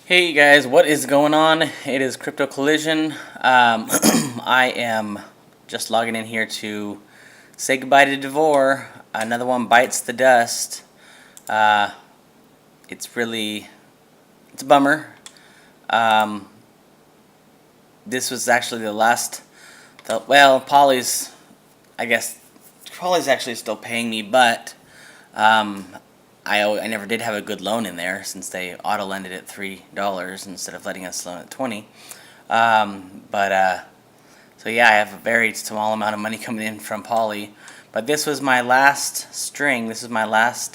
Hey you guys, what is going on? It is Crypto Collision. I am just logging in here to say goodbye to Davor. Another one bites the dust. It's a bummer. This was actually the last, Polly's, I guess, Polly's actually still paying me, but I never did have a good loan in there since they auto-lended at $3 instead of letting us loan at 20. So yeah, I have a very small amount of money coming in from Polly, but this was my last string. This is my last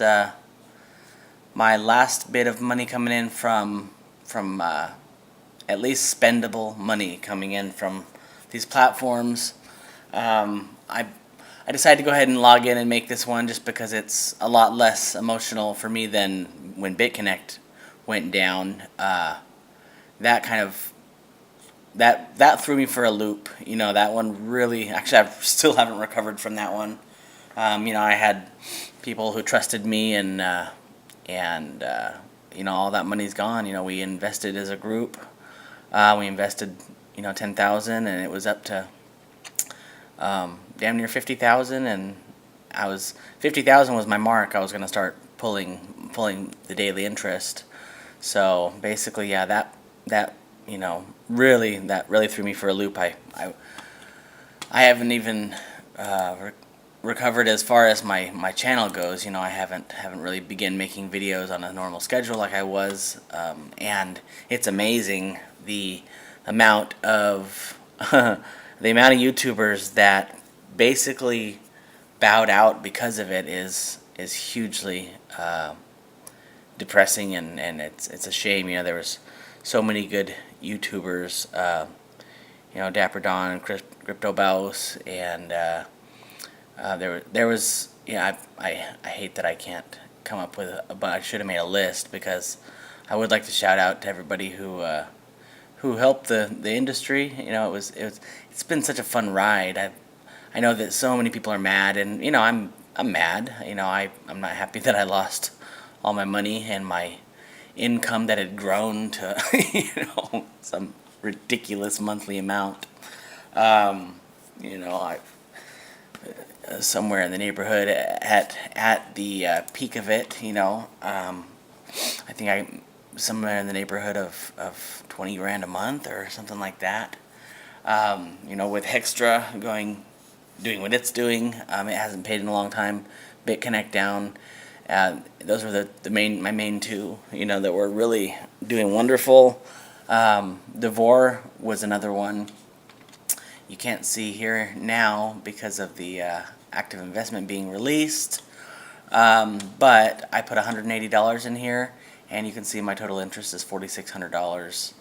bit of money coming in from at least spendable money coming in from these platforms. I decided to go ahead and log in and make this one just because it's a lot less emotional for me than when Bitconnect went down. That threw me for a loop. You know, that one really, actually I still haven't recovered from that one. I had people who trusted me and all that money's gone. We invested as a group. We invested, 10,000 and it was up to damn near 50,000, and 50,000 was my mark. I was gonna start pulling the daily interest. So basically, yeah, that really threw me for a loop. I haven't even recovered as far as my channel goes. I haven't really begun making videos on a normal schedule like I was, and it's amazing the amount of the amount of YouTubers that basically bowed out because of it is hugely depressing, and it's a shame. There was so many good YouTubers, Dapper Don, Crypto Baus, and there was I hate that I can't come up with but I should have made a list, because I would like to shout out to everybody who helped the industry. It's been such a fun ride. I know that so many people are mad, and I'm mad. I'm not happy that I lost all my money and my income that had grown to some ridiculous monthly amount. I somewhere in the neighborhood at the peak of it. I think I somewhere in the neighborhood of 20 grand a month or something like that. With Hextra doing what it's doing, it hasn't paid in a long time. Bitconnect down. Those were my main two, that were really doing wonderful. Davor was another one. You can't see here now because of the active investment being released. But I put $180 in here, and you can see my total interest is $4,600.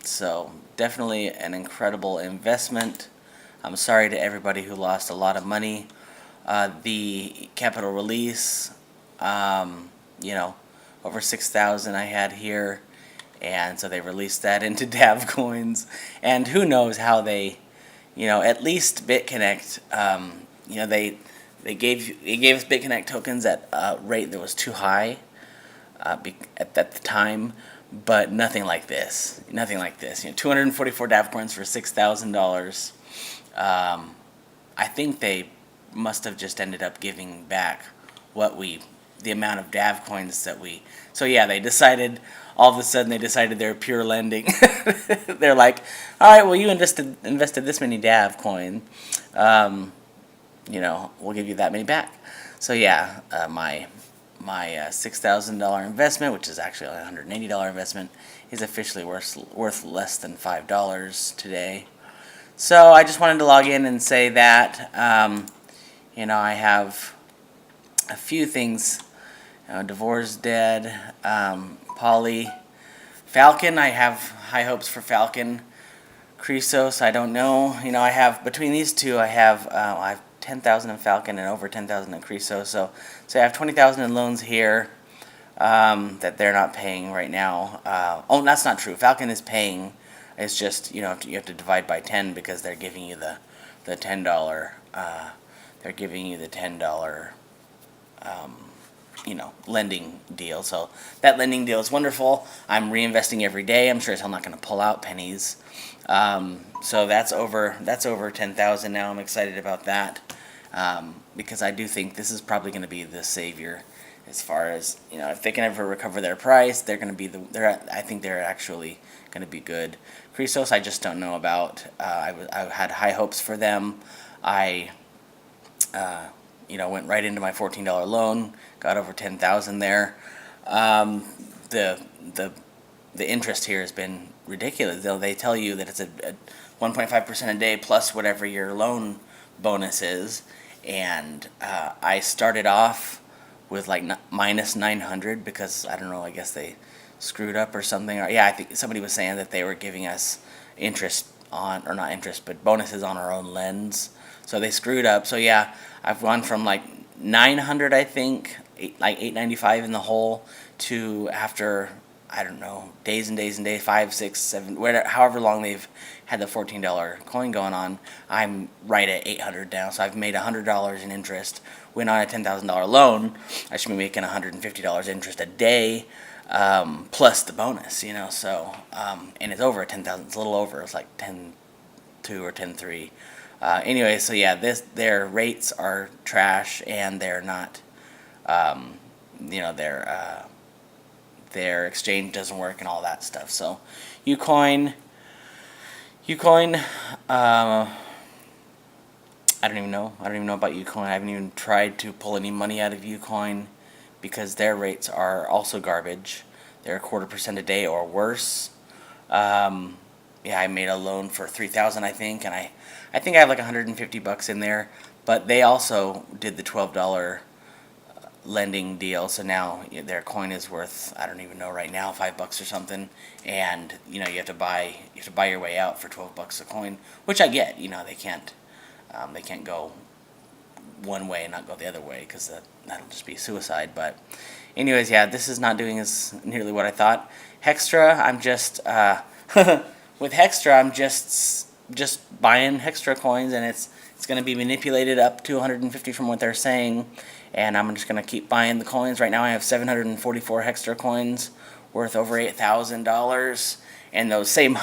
So definitely an incredible investment. I'm sorry to everybody who lost a lot of money. The capital release, over 6,000 I had here, and so they released that into Dav coins, and who knows how they, at least Bitconnect, they gave us Bitconnect tokens at a rate that was too high at the time, but nothing like this. 244 Dav coins for $6,000. I think they must have just ended up giving back the amount of Dav coins that we. So yeah, all of a sudden they decided they're pure lending. They're like, all right, well, you invested this many Dav coin, we'll give you that many back. So yeah, my $6,000 investment, which is actually a $180 investment, is officially worth less than $5 today. So I just wanted to log in and say that, I have a few things. Davor's dead. Polly. Falcon, I have high hopes for Falcon. Chrysos, I don't know. I have, between these two, I have 10,000 in Falcon and over 10,000 in Chrysos. So I have 20,000 in loans here that they're not paying right now. That's not true. Falcon is paying. It's just, you have to divide by 10 because they're giving you the $10. They're giving you the $10 lending deal. So that lending deal is wonderful. I'm reinvesting every day. I'm sure I'm not going to pull out pennies. So that's over 10,000 now. I'm excited about that, because I do think this is probably going to be the savior as far as, if they can ever recover their price, they're going to be I think they're actually going to be good. Christos, I just don't know about. I had high hopes for them. I went right into my $14 loan, got over 10,000 there. The interest here has been ridiculous. Though they tell you that it's a 1.5% a day plus whatever your loan bonus is, and I started off with like minus 900 because I don't know. I guess they screwed up or something. Or yeah, I think somebody was saying that they were giving us interest on, or not interest, but bonuses on our own lens. So they screwed up. So yeah, I've gone from like 900, I think, like 895 in the hole, to after, I don't know, days and days and days, 5, 6, 7, whatever, however long they've had the $14 coin going on, I'm right at 800 now. So I've made $100 in interest. Went on a $10,000 loan, I should be making $150 interest a day, plus the bonus, So, and it's over 10,000. It's a little over. It's like 10.2 or 10.3. Anyway, so yeah, their rates are trash, and they're not, their exchange doesn't work and all that stuff. So, Ucoin, I don't even know. I don't even know about Ucoin. I haven't even tried to pull any money out of Ucoin because their rates are also garbage. They're 0.25% a day or worse. Yeah, I made a loan for 3,000, I think, and I think I have like $150 in there. But they also did the $12 lending deal, so now their coin is worth, I don't even know right now, $5 or something. And you have to buy your way out for $12 a coin, which I get. They can't go one way and not go the other way, because that'll just be suicide. But anyways, yeah, this is not doing as nearly what I thought. Hextra, I'm just with Hextra, I'm just buying Hextra coins, and it's going to be manipulated up to 150 from what they're saying, and I'm just going to keep buying the coins. Right now I have 744 Hextra coins worth over $8,000, and those same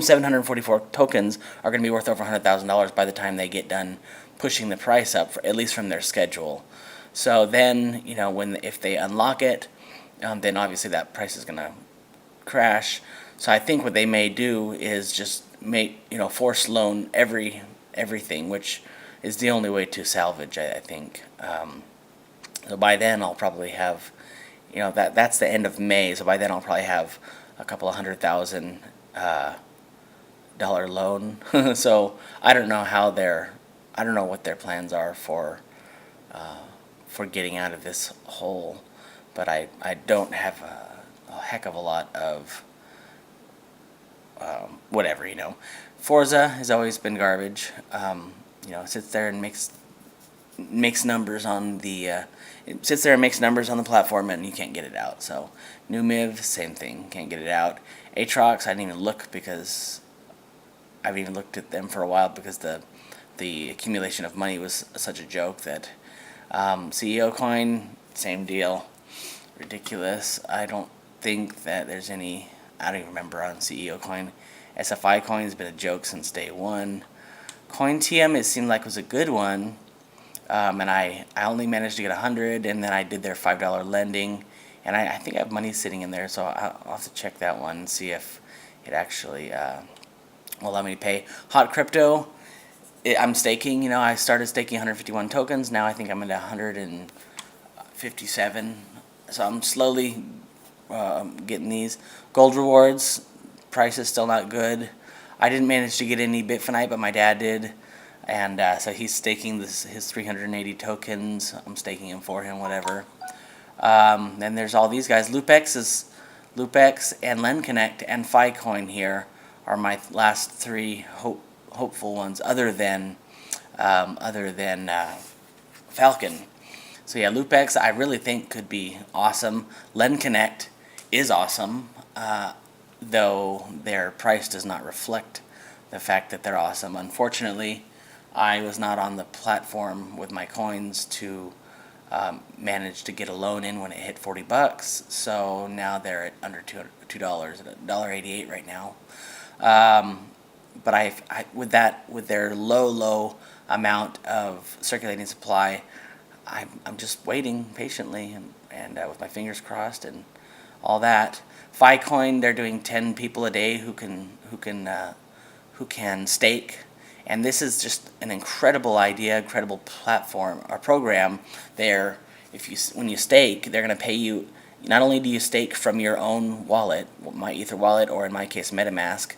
744 tokens are going to be worth over $100,000 by the time they get done pushing the price up, at least from their schedule. So then, if they unlock it, then obviously that price is going to crash. So I think what they may do is just force loan everything, which is the only way to salvage, I think. So by then I'll probably have, that's the end of May. So by then I'll probably have a couple of $100,000 dollar loan. So I don't know what their plans are for getting out of this hole. But I don't have a heck of a lot of whatever. Forza has always been garbage. It sits there and makes numbers on the platform, and you can't get it out. So NewMiv, same thing, can't get it out. Atrox, I didn't even look because I haven't even looked at them for a while because the accumulation of money was such a joke that CEO coin, same deal, ridiculous. I don't think that there's any. I don't even remember on CEO coin. SFI coin has been a joke since day one. CoinTM, it seemed like was a good one. And I only managed to get 100, and then I did their $5 lending, and I think I have money sitting in there, so I'll have to check that one and see if it actually will allow me to pay. Hot Crypto, I'm staking. I started staking 151 tokens. Now I think I'm at 157, so I'm slowly getting these. Gold rewards, price is still not good. I didn't manage to get any Bitfinite, but my dad did. And so he's staking his 380 tokens. I'm staking him for him, whatever. Then there's all these guys. Lupex and LendConnect and Ficoin here are my last three hopeful ones, other than Falcon. So yeah, Lupex I really think could be awesome. LendConnect is awesome, though their price does not reflect the fact that they're awesome. Unfortunately, I was not on the platform with my coins to managed to get a loan in when it hit $40. So now they're at under $2 at $1.88 right now. But with their low amount of circulating supply, I'm just waiting patiently and with my fingers crossed and all that. Ficoin, they're doing 10 people a day who can stake, and this is just an incredible idea, incredible platform or program. There, when you stake, they're going to pay you. Not only do you stake from your own wallet, my Ether wallet, or in my case MetaMask,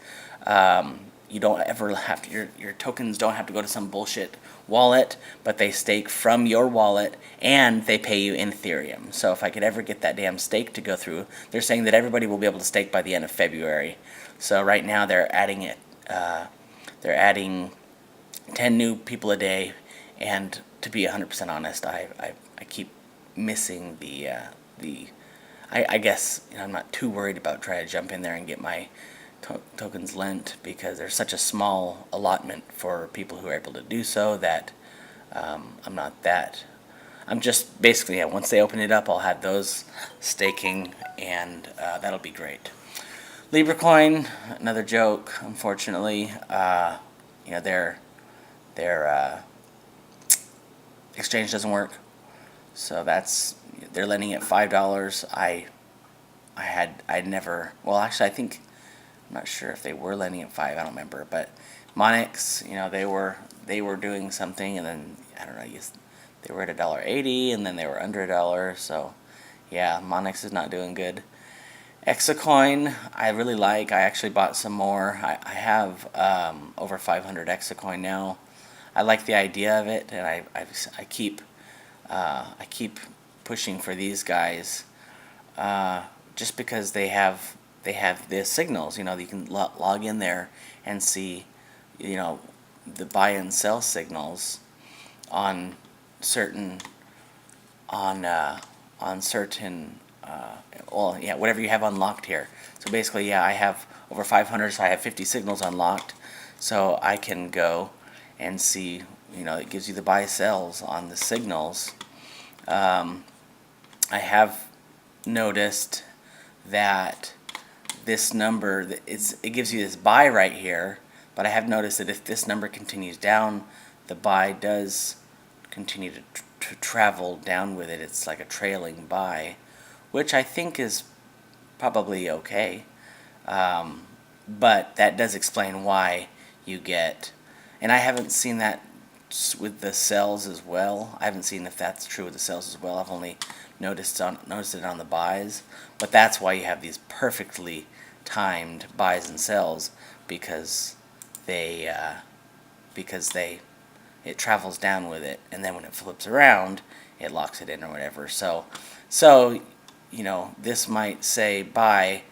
you don't ever have to, your tokens don't have to go to some bullshit wallet, but they stake from your wallet and they pay you in Ethereum. So if I could ever get that damn stake to go through, they're saying that everybody will be able to stake by the end of February. So right now they're adding it. They're adding 10 new people a day, and to be 100% honest, I keep missing I guess I'm not too worried about trying to jump in there and get my tokens lent, because there's such a small allotment for people who are able to do so that I'm just basically, once they open it up, I'll have those staking, and that'll be great. LibreCoin, another joke, unfortunately. Their exchange doesn't work, so they're lending at $5. I'd never, well, actually, I'm not sure if they were lending at 5. I don't remember, but Monix, they were doing something, and then I don't know. They were at $1.80, and then they were under $1. So, yeah, Monix is not doing good. Exacoin, I really like. I actually bought some more. I have over 500 Exacoin now. I like the idea of it, and I keep pushing for these guys, just because they have the signals. You can log in there and see, the buy and sell signals on certain whatever you have unlocked here. So basically, I have over 500, so I have 50 signals unlocked, so I can go and see. It gives you the buy sells on the signals. I have noticed that this number, it gives you this buy right here, but I have noticed that if this number continues down, the buy does continue to travel down with it. It's like a trailing buy, which I think is probably okay. But that does explain why you get, and I haven't seen that with the sells as well. I haven't seen if that's true with the sells as well. I've only noticed it on the buys, but that's why you have these perfectly timed buys and sells, because it travels down with it, and then when it flips around, it locks it in or whatever. So this might say buy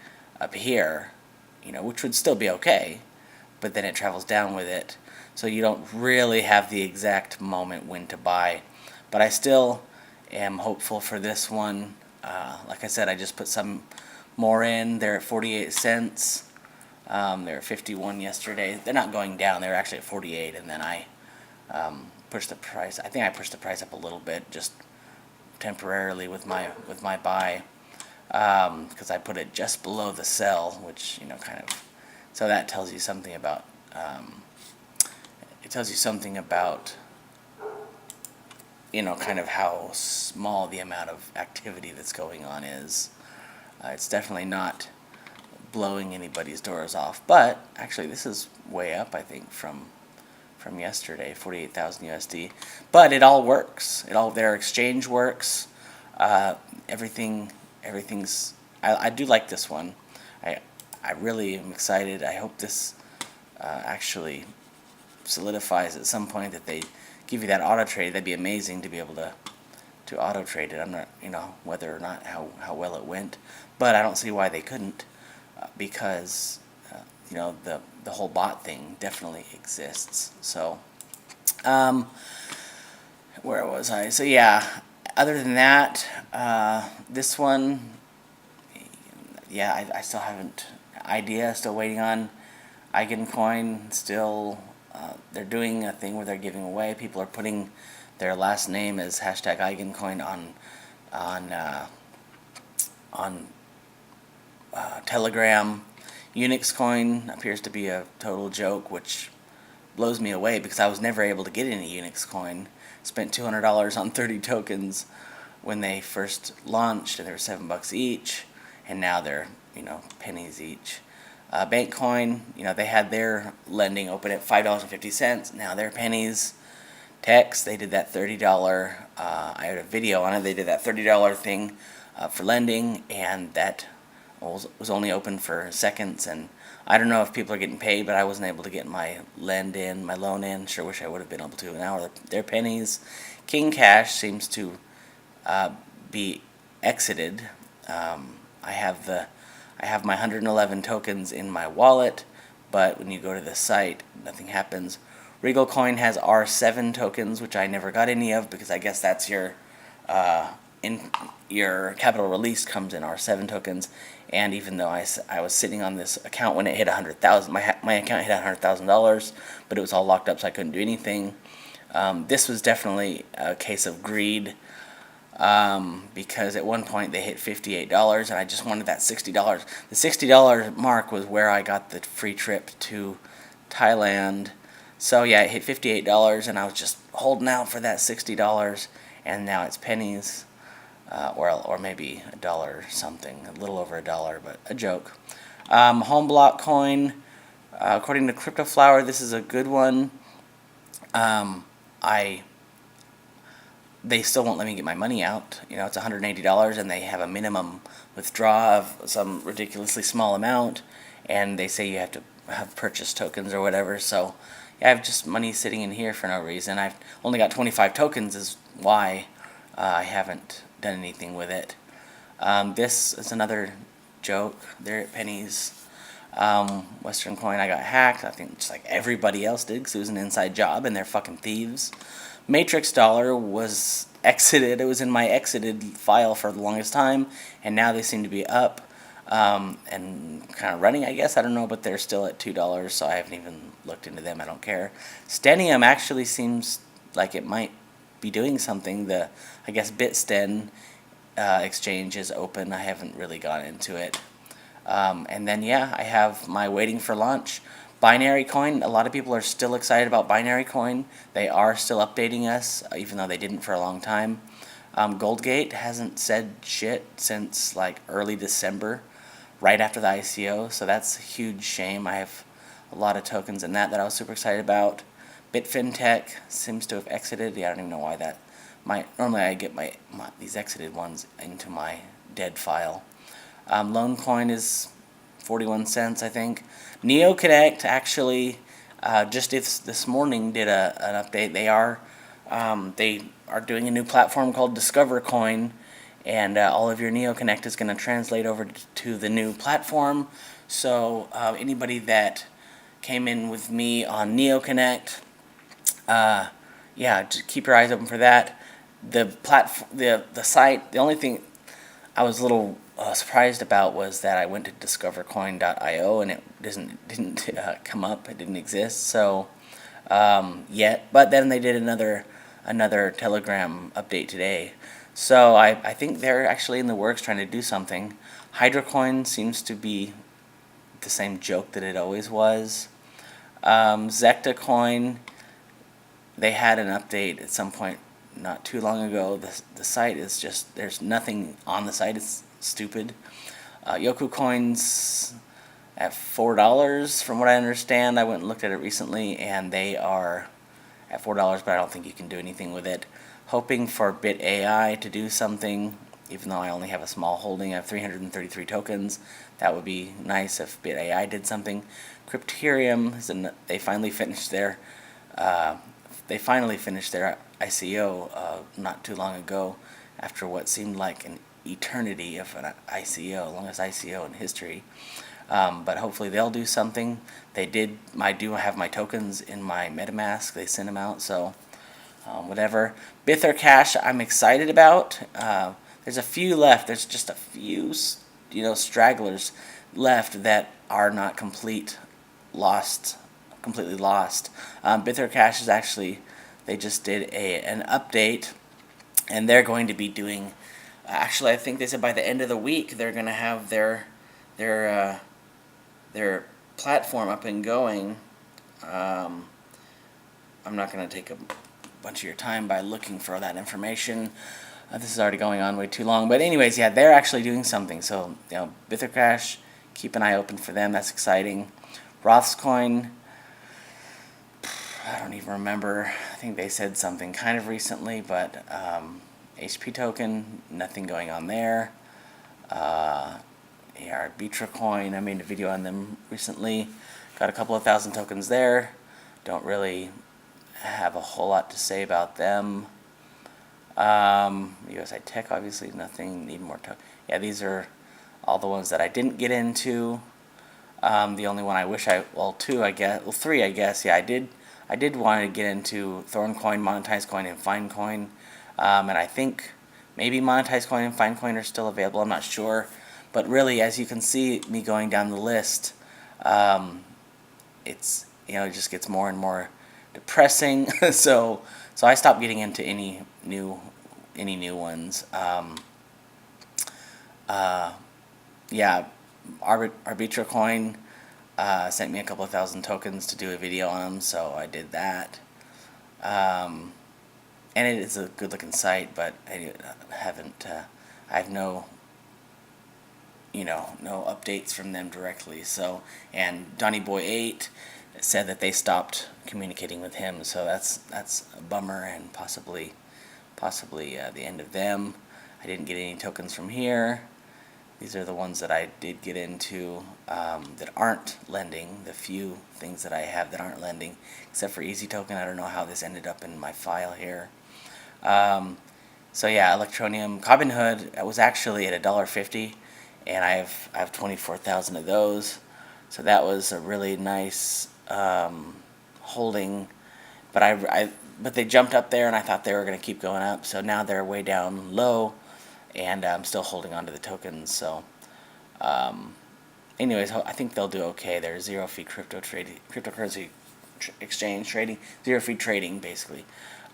up here, which would still be okay, but then it travels down with it, so you don't really have the exact moment when to buy. But I still am hopeful for this one. Like I said, I just put some more in. They're at 48 cents. They're at 51 yesterday. They're not going down. They're actually at 48, and then I pushed the price. I think I pushed the price up a little bit, just temporarily with my buy, because I put it just below the sell, which kind of. So that tells you something about. It tells you something about. Kind of how small the amount of activity that's going on is. It's definitely not blowing anybody's doors off, but actually this is way up, I think, from yesterday, 48,000 USD. But it all works. Their exchange works. Everything's. I do like this one. I really am excited. I hope this actually solidifies at some point, that they give you that auto trade. That'd be amazing to be able to auto trade it. I'm not, whether or not how well it went, but I don't see why they couldn't, because the whole bot thing definitely exists. So where was I? So yeah, other than that, this one, I still haven't idea. Still waiting on Eigencoin. Still they're doing a thing where they're giving away. People are putting their last name as hashtag Eigencoin on Telegram. Unix coin appears to be a total joke, which blows me away because I was never able to get any Unix coin. Spent $200 on 30 tokens when they first launched, and they were $7 each, and now they're pennies each. Bankcoin, they had their lending open at $5.50. Now they're pennies. Tex, they did that $30. I had a video on it. They did that $30 thing for lending, and that was only open for seconds. And I don't know if people are getting paid, but I wasn't able to get my loan in. Sure wish I would have been able to. Now they're pennies. King Cash seems to be exited. I have my 111 tokens in my wallet, but when you go to the site, nothing happens. Regal Coin has R7 tokens, which I never got any of because I guess that's your capital release comes in R7 tokens. And even though I was sitting on this account when it hit 100,000, my account hit $100,000, but it was all locked up, so I couldn't do anything. This was definitely a case of greed. Because at one point they hit $58 and I just wanted that $60. The $60 mark was where I got the free trip to Thailand. So yeah, it hit $58 and I was just holding out for that $60, and now it's pennies, or maybe $1 something, a little over $1, but a joke. Home block coin, according to Crypto Flower, this is a good one. They still won't let me get my money out. It's $180, and they have a minimum withdraw of some ridiculously small amount, and they say you have to have purchase tokens or whatever. So yeah, I have just money sitting in here for no reason. I've only got 25 tokens is why I haven't done anything with it. This is another joke. They're at pennies. Western Coin, I got hacked. I think just like everybody else did because it was an inside job and they're fucking thieves. Matrix Dollar was exited. It was in my exited file for the longest time, and now they seem to be up and kind of running, I guess. I don't know, but they're still at $2, so I haven't even looked into them. I don't care. Stenium actually seems like it might be doing something. I guess Bitsten exchange is open. I haven't really gone into it. And then, yeah, I have my waiting for launch. Binary Coin, a lot of people are still excited about Binary Coin. They are still updating us, even though they didn't for a long time. Goldgate hasn't said shit since like early December, right after the ICO, so that's a huge shame. I have a lot of tokens in that I was super excited about. BitFintech seems to have exited. Yeah, I don't even know why that. Normally I get these exited ones into my dead file. Loancoin is 41 cents, I think. NeoConnect actually just this morning did an update. They are doing a new platform called Discover Coin, and all of your NeoConnect is going to translate over to the new platform. So anybody that came in with me on NeoConnect, just keep your eyes open for that. The site, the only thing I was a little surprised about was that I went to discovercoin.io and it didn't come up. It didn't exist. So yet, but then they did another Telegram update today. So I think they're actually in the works trying to do something. Hydrocoin seems to be the same joke that it always was. Zecta Coin, they had an update at some point not too long ago. The site is just, there's nothing on the site. It's stupid. Yoku Coin's at $4 from what I understand. I went and looked at it recently, and they are at $4, but I don't think you can do anything with it. Hoping for BitAI to do something, even though I only have a small holding. I have 333 tokens. That would be nice if BitAI did something. Crypterium, they finally finished their ICO not too long ago, after what seemed like an eternity of an ICO, longest ICO in history. But hopefully they'll do something. They did. I do have my tokens in my MetaMask. They sent them out, so whatever. Bither Cash, I'm excited about. There's a few left. There's just a few, stragglers left that are not complete lost completely lost. Bithercash is actually, they just did an update, and they're going to be doing, actually I think they said by the end of the week they're going to have their platform up and going. I'm not going to take a bunch of your time by looking for that information. This is already going on way too long. But anyways, yeah, they're actually doing something. So, Bithercash, keep an eye open for them. That's exciting. Roth's coin, I don't even remember. I think they said something kind of recently, but HP token, nothing going on there. Hextra coin, I made a video on them recently. Got a couple of thousand tokens there. Don't really have a whole lot to say about them. USI Tech, obviously nothing. Need more tokens. Yeah, these are all the ones that I didn't get into. The only one I wish three, I guess. Yeah, I did want to get into Thorn Coin, Monetized Coin, and Fine Coin. And I think maybe Monetized Coin and Fine Coin are still available. I'm not sure. But really, as you can see me going down the list, it's, it just gets more and more depressing. so I stopped getting into any new ones. Yeah, Arbitra coin sent me a couple of thousand tokens to do a video on them, so I did that. And it is a good looking site, but I have no updates from them directly. So, and Donny Boy 8 said that they stopped communicating with him, so that's a bummer, and possibly the end of them. I didn't get any tokens from here. These are the ones that I did get into that aren't lending, the few things that I have that aren't lending, except for Easy Token. I don't know how this ended up in my file here. So yeah, Electronium, Robinhood was actually at $1.50, and I have 24,000 of those. So that was a really nice holding, but they jumped up there, and I thought they were going to keep going up. So now they're way down low, and I'm still holding on to the tokens. So, anyways, I think they'll do okay. They're zero fee cryptocurrency exchange trading, zero fee trading basically.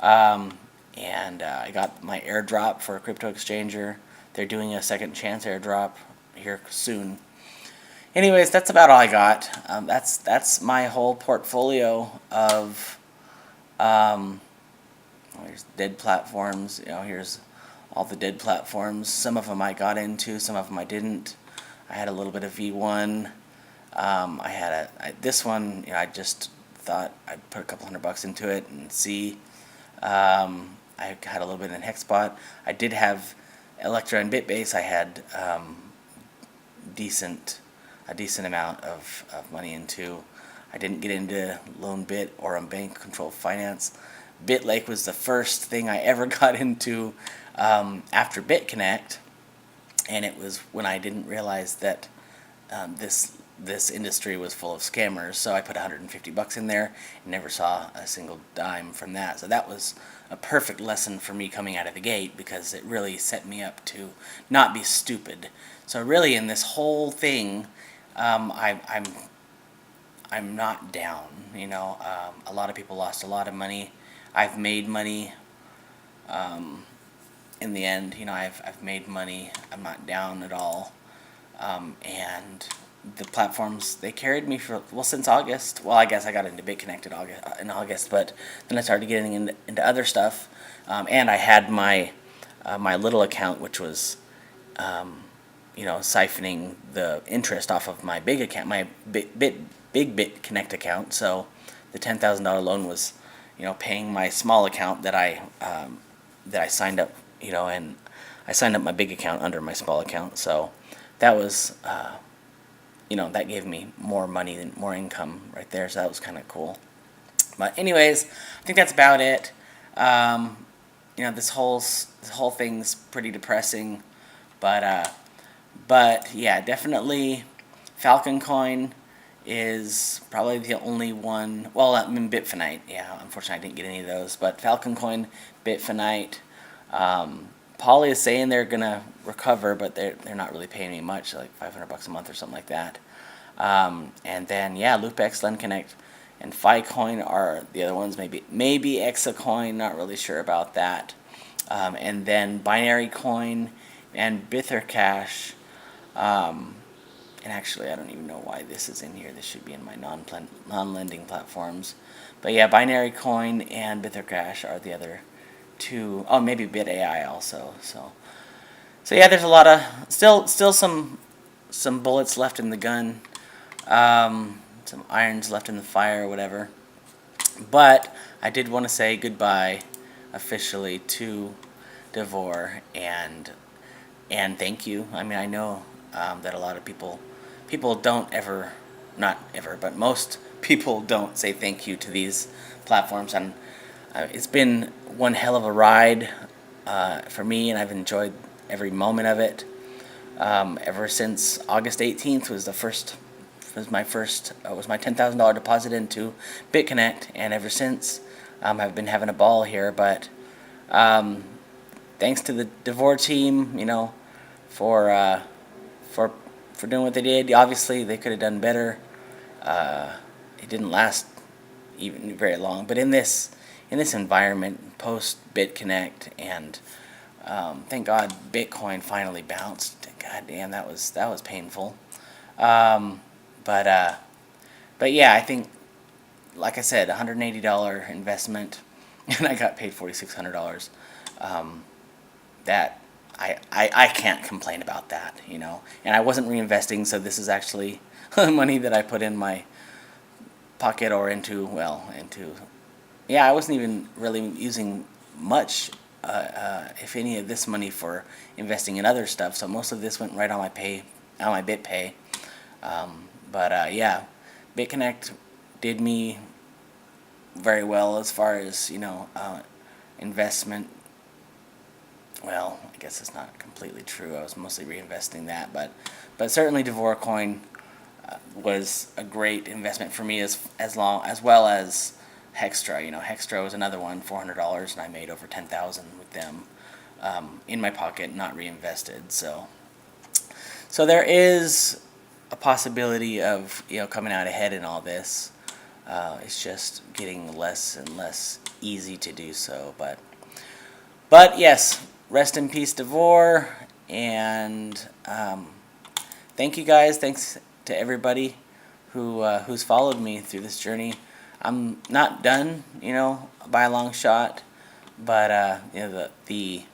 And I got my airdrop for a crypto exchanger. They're doing a second chance airdrop here soon. Anyways, that's about all I got. That's my whole portfolio of here's dead platforms. Here's all the dead platforms. Some of them I got into, some of them I didn't. I had a little bit of V1. I had this one. I just thought I'd put a couple $100 into it and see. I had a little bit in Hexbot. I did have Electra and Bitbase. I had a decent amount of money into. I didn't get into LoanBit or bank controlled finance. BitLake was the first thing I ever got into after Bitconnect, and it was when I didn't realize that this industry was full of scammers. So I put $150 in there and never saw a single dime from that. So that was a perfect lesson for me coming out of the gate, because it really set me up to not be stupid. So really, in this whole thing, I'm not down. A lot of people lost a lot of money. I've made money. In the end, I've made money. I'm not down at all. And the platforms, they carried me since August. Well, I guess I got into Bitconnect in August, but then I started getting into other stuff. And I had my little account, which was siphoning the interest off of my big account, my big Bitconnect account. So the $10,000 loan was, paying my small account that I signed up, and I signed up my big account under my small account. So that was, that gave me more money and more income right there. So that was kind of cool. But anyways, I think that's about it. This whole thing's pretty depressing, but yeah, definitely Falcon coin is probably the only one. Well, I mean, Bitfinite. Yeah, unfortunately I didn't get any of those, but Falcon coin, Bitfinite. Poly is saying they're gonna recover, but they're not really paying me much, like $500 a month or something like that. And then yeah, LoopX, LendConnect and Ficoin are the other ones. Maybe Exacoin, not really sure about that. And then Binary Coin and Bithercash. And actually, I don't even know why this is in here. This should be in my non-lending platforms. But yeah, Binary Coin and Bithercash are the other two. Oh, maybe BitAI also. So yeah, there's a lot of still some bullets left in the gun, some irons left in the fire, or whatever. But I did want to say goodbye officially to Davor and thank you. I mean, I know that a lot of people don't ever, not ever, but most people don't say thank you to these platforms, and it's been one hell of a ride for me, and I've enjoyed every moment of it. Ever since August 18th was my $10,000 deposit into Bitconnect, and ever since I've been having a ball here. But thanks to the Davor team, for doing what they did. Obviously, they could have done better. It didn't last even very long, but in this environment, post Bitconnect, and thank God Bitcoin finally bounced. God damn, that was painful. But yeah, I think, like I said, $180 investment, and I got paid $4,600. That I can't complain about that, And I wasn't reinvesting, so this is actually money that I put in my pocket or into. Yeah, I wasn't even really using much, if any, of this money for investing in other stuff. So most of this went right on my BitPay. But yeah, Bitconnect did me very well as far as investment. Well, I guess it's not completely true. I was mostly reinvesting that, but certainly Davor Coin was a great investment for me, as well as Hextra. Hextra was another one, $400, and I made over $10,000 with them in my pocket, not reinvested. So there is a possibility of coming out ahead in all this. It's just getting less and less easy to do so. But yes, rest in peace, Davor, and thank you guys. Thanks to everybody who's followed me through this journey. I'm not done, by a long shot, but the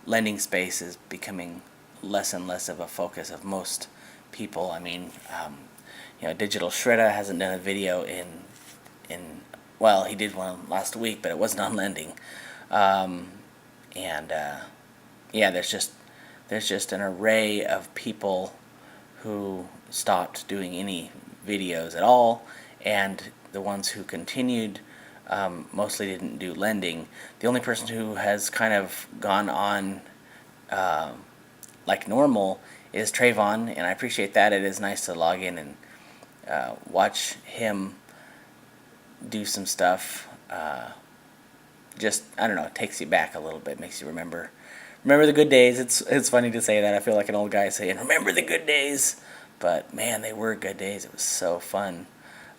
lending space is becoming less and less of a focus of most people. I mean, Digital Shredder hasn't done a video in well, he did one last week, but it wasn't on lending. And yeah, there's just an array of people who stopped doing any videos at all, and the ones who continued mostly didn't do lending. The only person who has kind of gone on like normal is Trayvon, and I appreciate that. It is nice to log in and watch him do some stuff. Just, I don't know, it takes you back a little bit, makes you remember the good days. It's funny to say that. I feel like an old guy saying, remember the good days. But man, they were good days. It was so fun.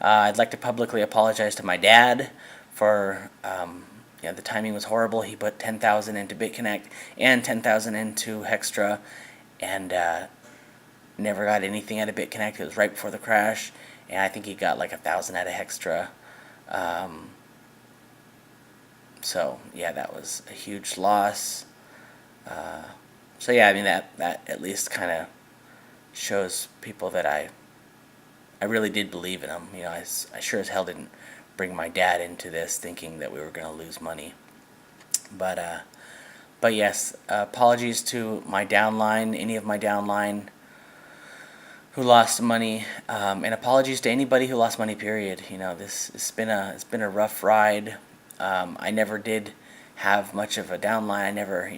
I'd like to publicly apologize to my dad for, the timing was horrible. He put $10,000 into Bitconnect and $10,000 into Hextra, and never got anything out of Bitconnect. It was right before the crash, and I think he got like $1,000 out of Hextra. So yeah, that was a huge loss. So yeah, I mean that at least kind of shows people that I really did believe in them. I sure as hell didn't bring my dad into this thinking that we were going to lose money. But yes, apologies to my downline, any of my downline who lost money, and apologies to anybody who lost money. Period. It's been a rough ride. I never did have much of a downline. I never,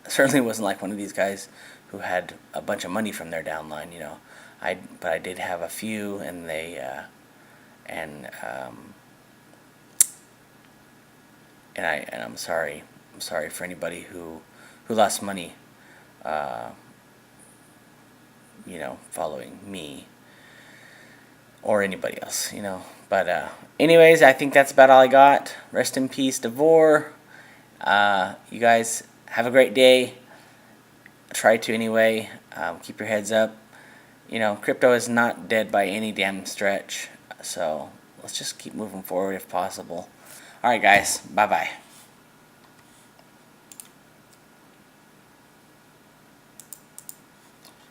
certainly wasn't like one of these guys who had a bunch of money from their downline. But I did have a few, and I'm sorry. I'm sorry for anybody who lost money. Following me or anybody else. But anyways, I think that's about all I got. Rest in peace, Davor. You guys have a great day. Try to anyway. Keep your heads up. You know, crypto is not dead by any damn stretch. So let's just keep moving forward if possible. All right, guys. Bye-bye.